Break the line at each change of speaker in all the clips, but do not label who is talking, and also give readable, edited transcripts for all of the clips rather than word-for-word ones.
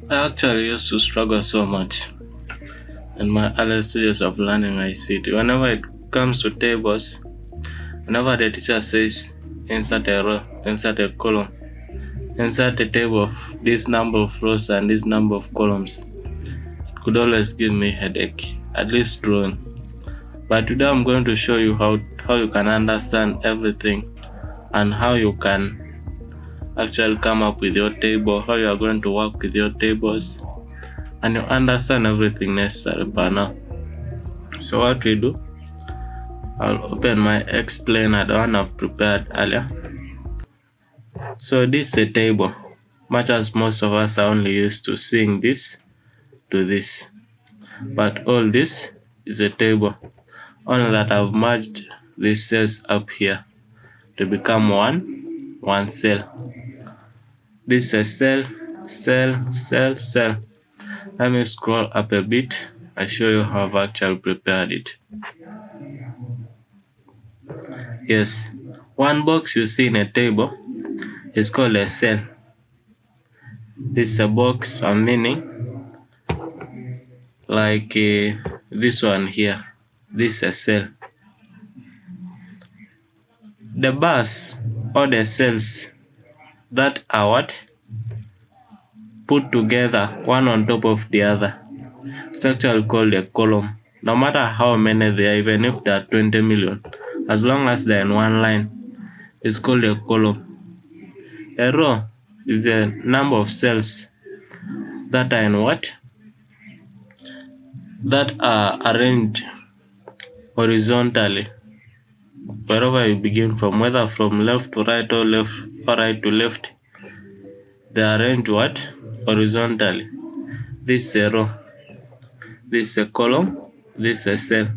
I actually used to struggle so much in my early stages of learning ICT. Whenever it comes to tables, whenever the teacher says insert a row, insert a column, insert a table of this number of rows and this number of columns, it could always give me headache, at least drawing. But today I'm going to show you how you can understand everything and how you can actually come up with your table, how you are going to work with your tables, and you understand everything necessary by now. So what we do, I'll open my explainer, the one I've prepared earlier. So this is a table, much as most of us are only used to seeing this to this. But all this is a table, only that I've merged these cells up here to become one cell. This is a cell, cell, cell, cell. Let me scroll up a bit and show you how I've actually prepared it. Yes, one box you see in a table is called a cell. This is a box, I'm meaning like this one here. This is a cell. The bars or the cells that are what? Put together one on top of the other. It's actually called a column. No matter how many there are, even if there are 20 million, as long as they're in one line, it's called a column. A row is the number of cells that are in what? That are arranged horizontally. Wherever you begin from, whether from left to right or left or right to left, they are arranged what? Horizontally. This is a row. This is a column. This is a cell.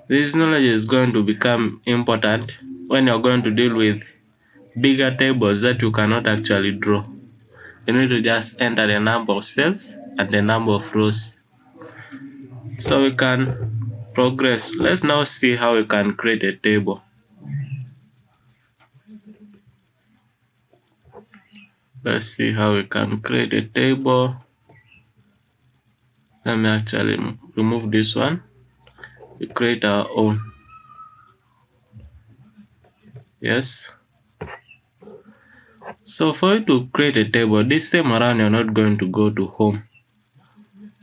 This knowledge is going to become important when you're going to deal with bigger tables that you cannot actually draw. You need to just enter the number of cells and the number of rows. So we can progress. Let's now see how we can create a table. Let's see how we can create a table. Let me actually remove this one. We create our own. Yes. So for you to create a table, this time around you're not going to go to home.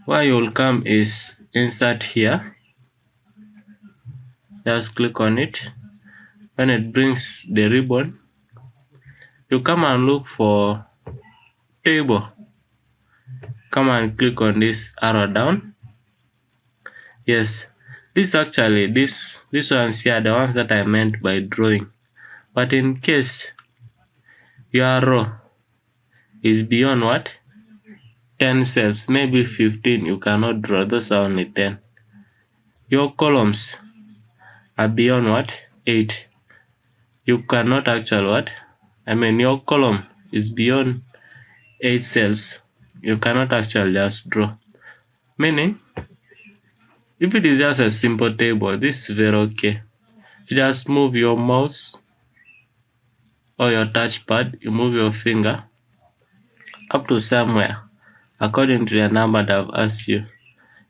Where you'll come is insert here. Just click on it. When it brings the ribbon, you come and look for table. Come and click on this arrow down. Yes, this actually these ones here are the ones that I meant by drawing. But in case your row is beyond what? 10 cells, maybe 15, you cannot draw. Those are only 10. Your columns are beyond what? 8. You cannot actually what? Your column is beyond 8 cells. You cannot actually just draw. Meaning, if it is just a simple table, this is very okay. You just move your mouse or your touchpad, you move your finger up to somewhere according to the number that I've asked you.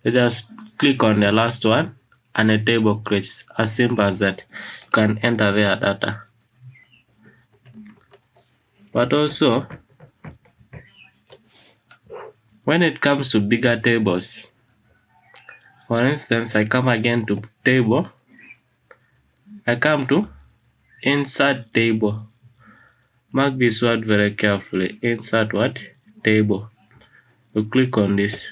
You just click on the last one and a table creates. As simple as that. You can enter their data. But also, when it comes to bigger tables, for instance, I come again to table. I come to insert table. Mark this word very carefully. Insert what? Table. You click on this.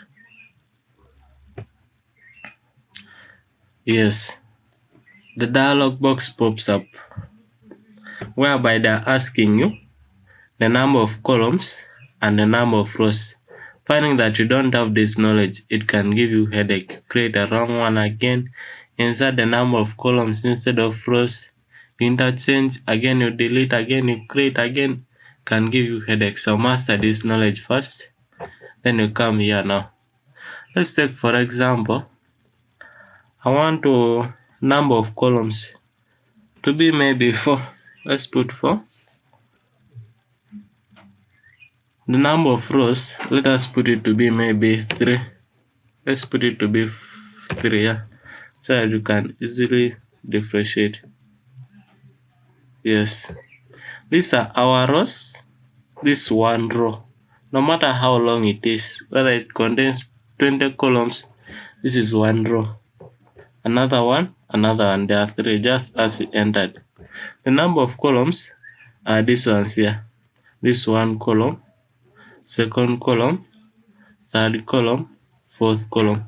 Yes. The dialog box pops up, whereby they're asking you the number of columns and the number of rows. Finding that you don't have this knowledge, it can give you headache. Create a wrong one again. Insert the number of columns instead of rows. You interchange, again you delete, again you create, again can give you headache. So master this knowledge first, then you come here now. Let's take for example, I want to number of columns to be maybe 4. Let's put 4. The number of rows, let us put it to be maybe 3. Let's put it to be 3, yeah, so that you can easily differentiate. Yes, these are our rows. This one row, no matter how long it is, whether it contains 20 columns, this is one row. Another one, there are 3, just as you entered. The number of columns are these ones here. This one column, second column, third column, fourth column.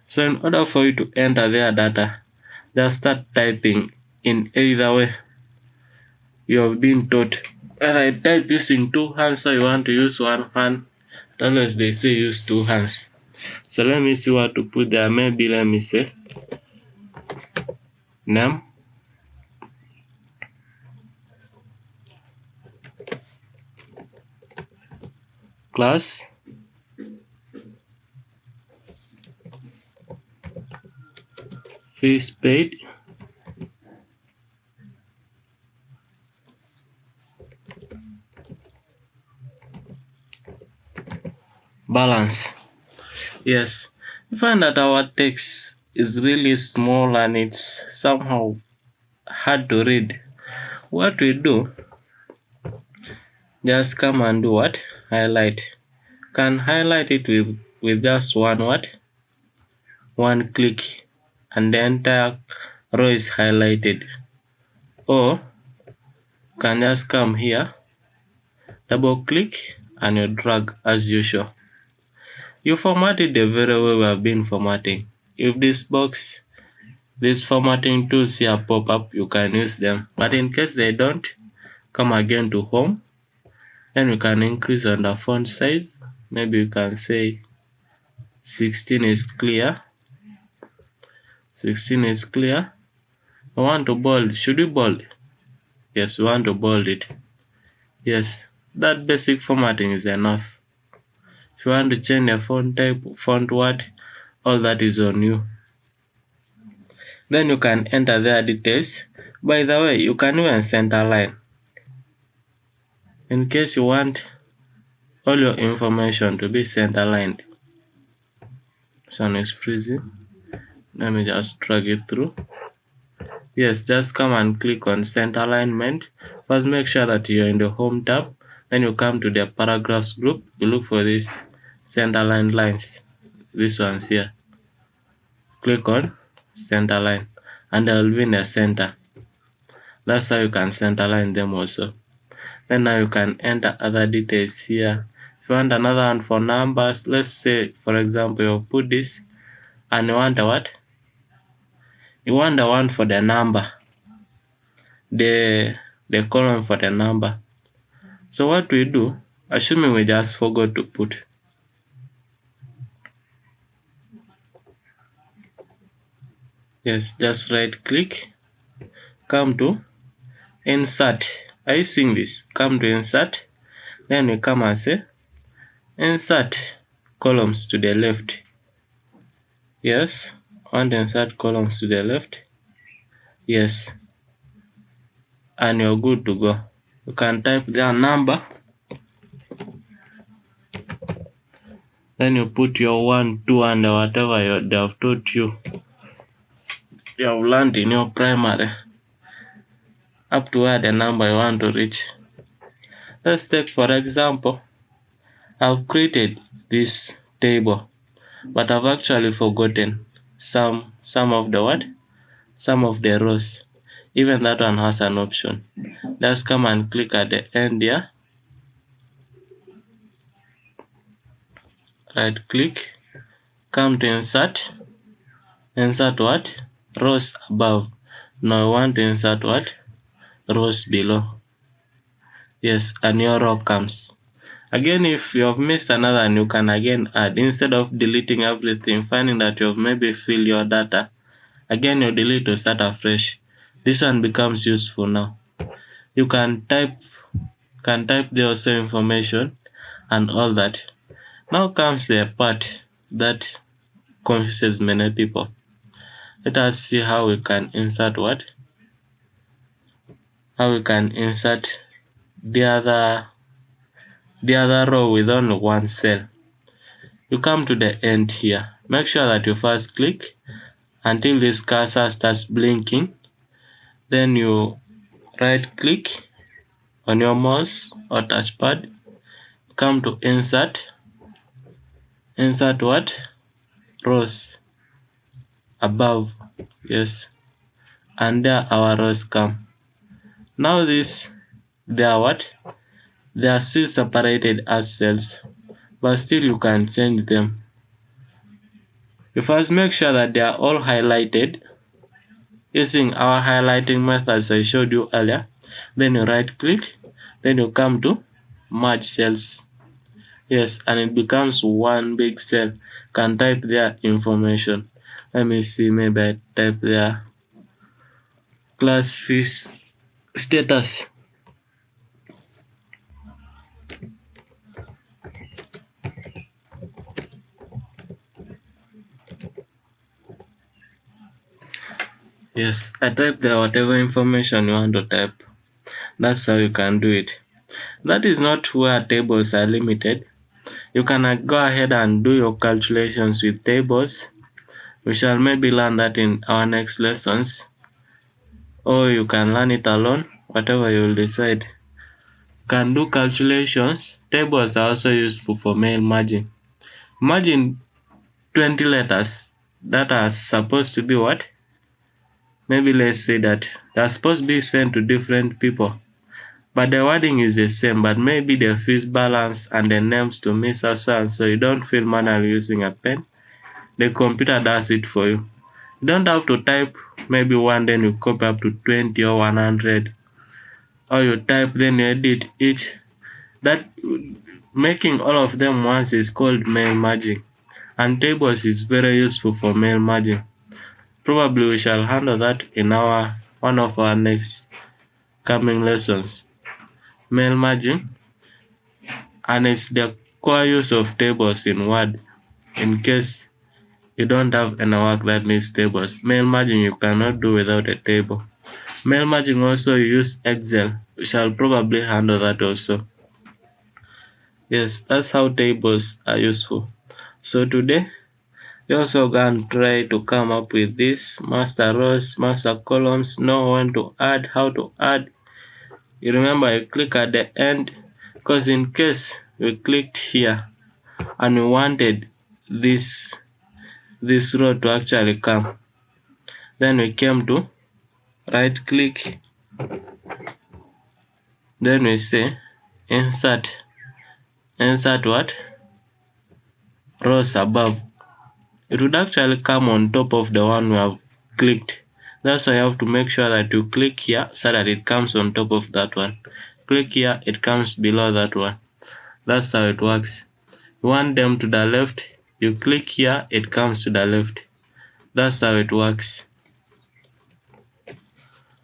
So in order for you to enter their data, just start typing in either way you have been taught. Whether I type using 2 hands or you want to use 1 hand, unless they say use 2 hands. So let me see what to put there. Maybe let me say name, class, fees paid, balance. Yes, we find that our text is really small and it's somehow hard to read. What we do, just come and do what? Highlight. Can highlight it with just one what? One click, and the entire row is highlighted. Or can just come here, double click, and you drag as usual. You format it the very way we have been formatting. If this box, this formatting tools here pop up, you can use them. But in case they don't, come again to home. Then we can increase on the font size. Maybe you can say 16 is clear. 16 is clear. I want to bold. Should we bold? Yes, we want to bold it. Yes, that basic formatting is enough. If you want to change the font type, font word, all that is on you. Then you can enter their details. By the way, you can even center line. In case you want all your information to be center lined. This one is freezing. Let me just drag it through. Yes, just come and click on center alignment. First, make sure that you're in the home tab. Then you come to the paragraphs group. You look for this center line lines. This one's here. Click on center line, and they will be in the center. That's how you can center line them also. Then now you can enter other details here. If you want another one for numbers, let's say for example you put this and you want a what? You want the one for the number, the column for the number. So what we do, assuming we just forgot to put, yes, just right click, come to insert. Are you seeing this? Come to insert, then we come and say insert columns to the left. Yes, I want to insert columns to the left. Yes, and you're good to go. You can type their number, then you put your 1, 2, and whatever they have taught you. You have learned in your primary, up to where the number you want to reach. Let's take for example, I've created this table, but I've actually forgotten some of the what? Some of the rows. Even that one has an option. Just come and click at the end here. Right click, come to insert. Insert what? Rows above. Now I want to insert what? Rows below. Yes, and your row comes. Again, if you have missed another one, you can again add. Instead of deleting everything, finding that you have maybe filled your data, again you delete to start afresh. This one becomes useful now. You can type the also information and all that. Now comes the part that confuses many people. Let us see how we can insert what? How we can insert the the other row with only one cell. You come to the end here. Make sure that you first click until this cursor starts blinking. Then you right click on your mouse or touchpad. Come to insert what? Rows above. Yes, and there our rows come. Now they are still separated as cells, but still you can change them. You first make sure that they are all highlighted using our highlighting methods I showed you earlier. Then you right click, then you come to merge cells. Yes, and it becomes one big cell. You can type their information. Let me see, maybe I type their class fees status. Yes, I type there whatever information you want to type. That's how you can do it. That is not where tables are limited. You can go ahead and do your calculations with tables. We shall maybe learn that in our next lessons. Or you can learn it alone, whatever you will decide. You can do calculations. Tables are also useful for mail merging. Imagine 20 letters that are supposed to be what? Maybe let's say that they're supposed to be sent to different people, but the wording is the same, but maybe the fees balance and the names to miss also, and so you don't feel manually using a pen. The computer does it for you. You don't have to type maybe one, then you copy up to 20 or 100, or you type then you edit each. That making all of them once is called mail merging, and tables is very useful for mail merging. Probably we shall handle that in one of our next coming lessons. Mail merging, and it's the core use of tables in Word. In case you don't have any work that needs tables, mail merging you cannot do without a table. Mail merging also you use Excel. We shall probably handle that also. Yes, that's how tables are useful. So today we also going to try to come up with this master rows, master columns, know when to add, how to add. You remember you click at the end, because in case we clicked here and we wanted this row to actually come, then we came to right click, then we say insert what? Rows above. It would actually come on top of the one we have clicked. That's why you have to make sure that you click here so that it comes on top of that one. Click here, it comes below that one. That's how it works. You want them to the left, you click here, it comes to the left. That's how it works.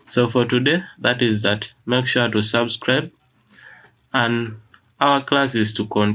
So for today, that is that. Make sure to subscribe, and our class is to continue.